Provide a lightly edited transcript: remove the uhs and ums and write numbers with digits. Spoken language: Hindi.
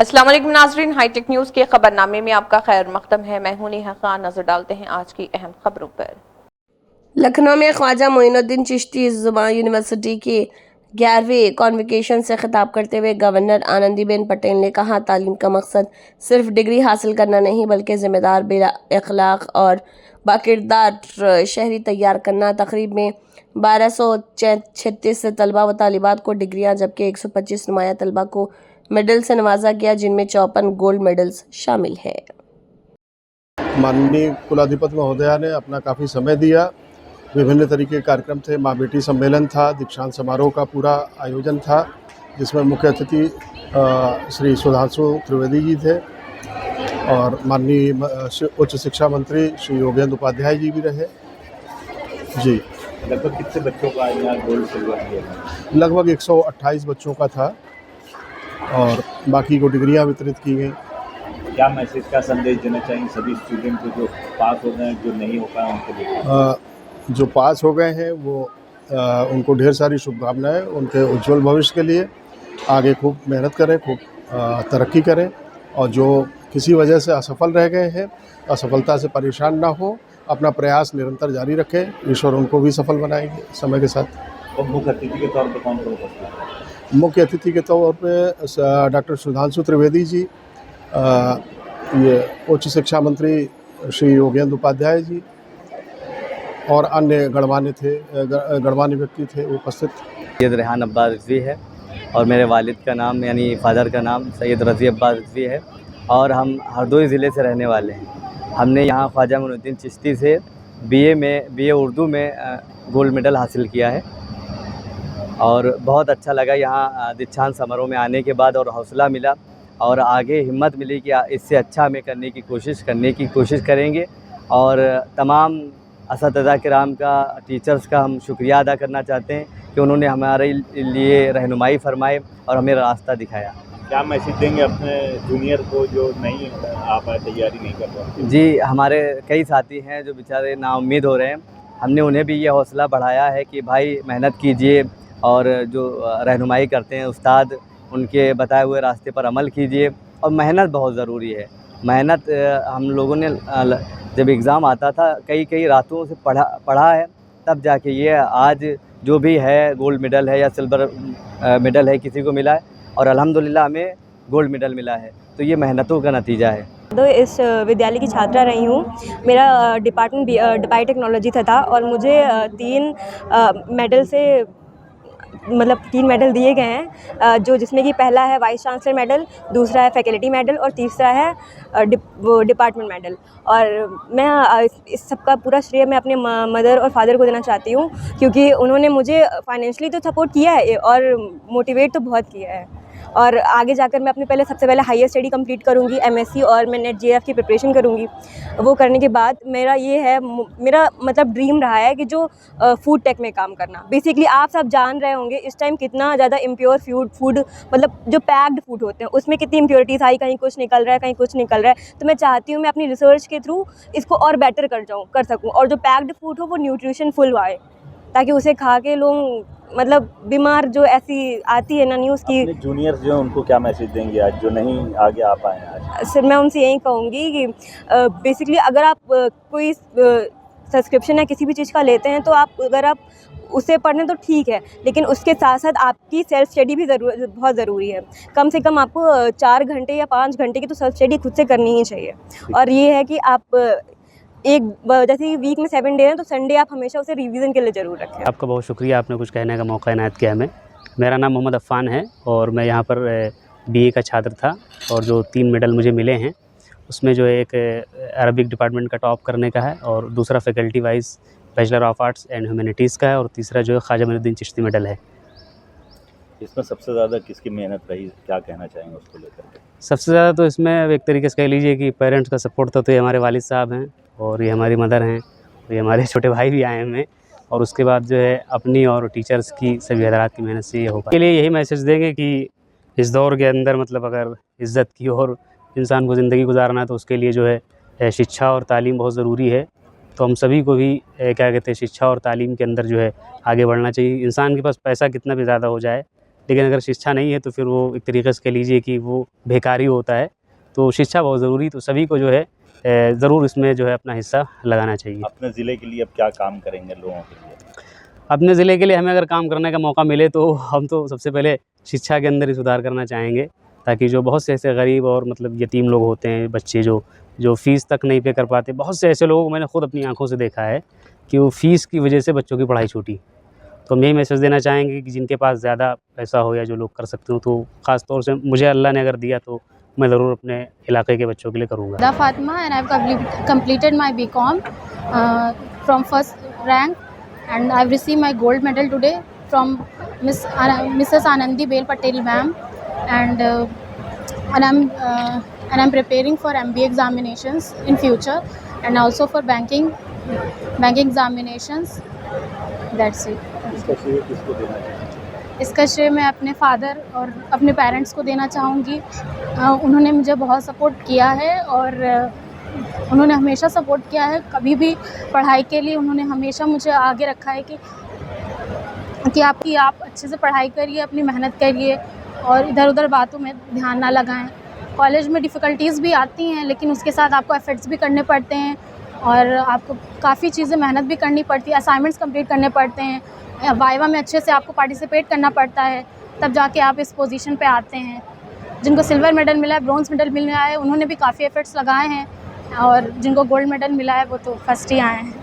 अस्सलाम वालेकुम नाज़रीन, हाईटेक न्यूज़ के खबरनामे में आपका खैर मकदम है। मैं हूं नेहा खान। नजर डालते हैं आज की अहम खबरों पर। लखनऊ में ख्वाजा मोइनुद्दीन चिश्ती ज़ुबान यूनिवर्सिटी के 11वें कॉन्वोकेशन से खिताब करते हुए गवर्नर आनंदीबेन पटेल ने कहा, तालीम का मकसद सिर्फ डिग्री हासिल करना नहीं बल्कि ज़िम्मेदार, अखलाक और बाकिरदार शहरी तैयार करना। तकरीब में 1236 तलबा व तालिबात को डिग्रियां जबकि 125 नुमाया तलबा को मेडल से नवाजा गया, जिनमें 54 गोल्ड मेडल्स शामिल हैं। माननीय कुलाधिपति महोदया ने अपना काफ़ी समय दिया। विभिन्न तरीके के कार्यक्रम थे। माँ बेटी सम्मेलन था, दीक्षांत समारोह का पूरा आयोजन था, जिसमें मुख्य अतिथि श्री सुधांशु त्रिवेदी जी थे और माननीय उच्च शिक्षा मंत्री श्री योगेंद्र उपाध्याय जी भी रहे। जी, लगभग कितने बच्चों का यहाँ गोल्ड सिल्वर किया? लगभग 128 बच्चों का था और बाकी को डिग्रियाँ वितरित की गई। क्या मैसेज, क्या संदेश देना चाहिए सभी स्टूडेंट को जो पास हो गए, जो नहीं हो पाए उनके लिए? जो पास हो गए हैं वो उनको ढेर सारी शुभकामनाएं, उनके उज्जवल भविष्य के लिए आगे खूब मेहनत करें, खूब तरक्की करें और जो किसी वजह से असफल रह गए हैं, असफलता से परेशान ना हो, अपना प्रयास निरंतर जारी रखें। ईश्वर उनको भी सफल बनाएंगे समय के साथ। और मुख्य अतिथि के तौर पर कौन कौन उपस्थित है? मुख्य अतिथि के तौर पे डॉक्टर सुधांशु त्रिवेदी जी, ये उच्च शिक्षा मंत्री श्री योगेंद्र उपाध्याय जी और अन्य गणमान्य व्यक्ति थे उपस्थित। सैयद रेहान अब्बास रिजवी है और मेरे वालिद का नाम यानी फादर का नाम सैयद रज़ी अब्बास रिजवी है और हम हरदोई ज़िले से रहने वाले हैं। हमने यहाँ ख्वाजा मोइनुद्दीन चिश्ती से बीए उर्दू में गोल्ड मेडल हासिल किया है और बहुत अच्छा लगा यहाँ दीक्षांत समारोह में आने के बाद और हौसला मिला और आगे हिम्मत मिली कि इससे अच्छा हमें करने की कोशिश करेंगे। और तमाम असतिज़ा किराम का, टीचर्स का हम शुक्रिया अदा करना चाहते हैं कि उन्होंने हमारे लिए रहनुमाई फरमाए और हमें रास्ता दिखाया। क्या मैसेज देंगे अपने जूनियर को जो नहीं आ पाए, तैयारी नहीं कर पाए? जी, हमारे कई साथी हैं जो बेचारे नाउम्मीद हो रहे हैं। हमने उन्हें भी ये हौसला बढ़ाया है कि भाई मेहनत कीजिए और जो रहनुमाई करते हैं उस्ताद, उनके बताए हुए रास्ते पर अमल कीजिए और मेहनत बहुत ज़रूरी है। मेहनत हम लोगों ने जब एग्ज़ाम आता था कई रातों से पढ़ा है, तब जाके ये आज जो भी है गोल्ड मेडल है या सिल्वर मेडल है किसी को मिला है और अल्हम्दुलिल्लाह हमें गोल्ड मेडल मिला है, तो ये मेहनतों का नतीजा है। तो इस विद्यालय की छात्रा रही हूँ। मेरा डिपार्टमेंट बायोटेक्नोलॉजी था और मुझे 3 मेडल से मतलब 3 मेडल दिए गए हैं, जो जिसमें कि पहला है वाइस चांसलर मेडल, दूसरा है फैकल्टी मेडल और तीसरा है डिपार्टमेंट मेडल। और मैं इस सब का पूरा श्रेय मैं अपने मदर और फादर को देना चाहती हूँ, क्योंकि उन्होंने मुझे फाइनेंशियली तो सपोर्ट किया है और मोटिवेट तो बहुत किया है। और आगे जाकर मैं अपनी सबसे पहले हायर स्टडी कंप्लीट करूँगी, एमएससी, और मैं नेट जेईई की प्रिपरेशन करूँगी। वो करने के बाद मेरा मतलब ड्रीम रहा है कि जो फूड टेक में काम करना। बेसिकली आप सब जान रहे होंगे इस टाइम कितना ज़्यादा इम्प्योर फूड मतलब जो पैक्ड फूड होते हैं उसमें कितनी इम्प्योरिटीज़ आई, कहीं कुछ निकल रहा है, कहीं कुछ निकल रहा है। तो मैं चाहती हूँ मैं अपनी रिसर्च के थ्रू इसको और बेटर कर सकूँ और जो पैक्ड फूड हो वो न्यूट्रिशन फुल आए, ताकि उसे खा के लोग मतलब बीमार जो ऐसी आती है ना न्यूज़ की। जूनियर जो उनको क्या मैसेज देंगे आज जो नहीं आगे आ पाए आज? सर मैं उनसे यही कहूँगी कि बेसिकली अगर आप कोई सब्सक्रिप्शन या किसी भी चीज़ का लेते हैं तो अगर आप उसे पढ़ें तो ठीक है, लेकिन उसके साथ साथ आपकी सेल्फ स्टडी भी बहुत ज़रूरी है। कम से कम आपको 4 घंटे या 5 घंटे की तो सेल्फ स्टडी खुद से करनी ही चाहिए। और ये है कि आप जैसे वीक में 7 डे हैं तो संडे आप हमेशा उसे रिवीजन के लिए ज़रूर रखें। आपका बहुत शुक्रिया, आपने कुछ कहने का मौका इनायत किया हमें। मेरा नाम मोहम्मद अफ़ान है और मैं यहाँ पर बीए का छात्र था और जो 3 मेडल मुझे मिले हैं उसमें जो एक अरबिक डिपार्टमेंट का टॉप करने का है और दूसरा faculty wise bachelor of arts and humanities का है और तीसरा जो है ख्वाजा मोइनुद्दीन चिश्ती मेडल है। इसमें सबसे ज़्यादा किसकी मेहनत रही, क्या कहना चाहेंगे उसको लेकर के? सबसे ज़्यादा तो इसमें एक तरीके से कह लीजिए कि पेरेंट्स का सपोर्ट था, तो ये हमारे वालिद साहब हैं और ये हमारी मदर हैं और ये हमारे छोटे भाई भी आए हैं और उसके बाद जो है अपनी और टीचर्स की, सभी हज़रात की मेहनत से ये हो पाया। के लिए यही मैसेज देंगे कि इस दौर के अंदर मतलब अगर इज़्ज़त की और इंसान को ज़िंदगी गुजारना है तो उसके लिए जो है शिक्षा और तालीम बहुत ज़रूरी है। तो हम सभी को भी क्या कहते हैं शिक्षा और तालीम के अंदर जो है आगे बढ़ना चाहिए। इंसान के पास पैसा कितना भी ज़्यादा हो जाए लेकिन अगर शिक्षा नहीं है तो फिर वो एक तरीके से कह लीजिए कि वो बेकार ही होता है। तो शिक्षा बहुत ज़रूरी, तो सभी को जो है ज़रूर इसमें जो है अपना हिस्सा लगाना चाहिए। अपने ज़िले के लिए अब क्या काम करेंगे लोगों के लिए? अपने ज़िले के लिए हमें अगर काम करने का मौका मिले तो हम तो सबसे पहले शिक्षा के अंदर ही सुधार करना चाहेंगे, ताकि जो बहुत से ऐसे गरीब और मतलब यतीम लोग होते हैं, बच्चे जो फ़ीस तक नहीं पे कर पाते, बहुत से ऐसे लोगों को मैंने खुद अपनी आंखों से देखा है कि वो फ़ीस की वजह से बच्चों की पढ़ाई छूटी। तो हम यही मैसेज देना चाहेंगे कि जिनके पास ज़्यादा पैसा हो या जो लोग कर सकते हो, तो ख़ास तौर से मुझे अल्लाह ने अगर दिया तो मैं ज़रूर अपने इलाके के बच्चों के लिए करूँगा। Da Fatima, and I've completed my BCom from first rank, and I've received my gold medal today from Mrs. Anandi Bel Patel ma'am, and I'm preparing for MBA examinations in future, and also for banking examinations. That's it. इसका श्रेय किसको देना चाहिए? इसका श्रेय मैं अपने फादर और अपने पेरेंट्स को देना चाहूँगी। उन्होंने मुझे बहुत सपोर्ट किया है और उन्होंने हमेशा सपोर्ट किया है। कभी भी पढ़ाई के लिए उन्होंने हमेशा मुझे आगे रखा है कि आप अच्छे से पढ़ाई करिए, अपनी मेहनत करिए और इधर उधर बातों में ध्यान ना लगाएं। कॉलेज में डिफ़िकल्टीज़ भी आती हैं, लेकिन उसके साथ आपको एफर्ट्स भी करने पड़ते हैं और आपको काफ़ी चीज़ें मेहनत भी करनी पड़ती है, असाइनमेंट्स कंप्लीट करने पड़ते हैं, वाइवा में अच्छे से आपको पार्टिसिपेट करना पड़ता है, तब जाके आप इस पोजीशन पे आते हैं। जिनको सिल्वर मेडल मिला है, ब्रॉन्ज़ मेडल मिला है, उन्होंने भी काफ़ी एफर्ट्स लगाए हैं और जिनको गोल्ड मेडल मिला है वो तो फर्स्ट ही आए हैं।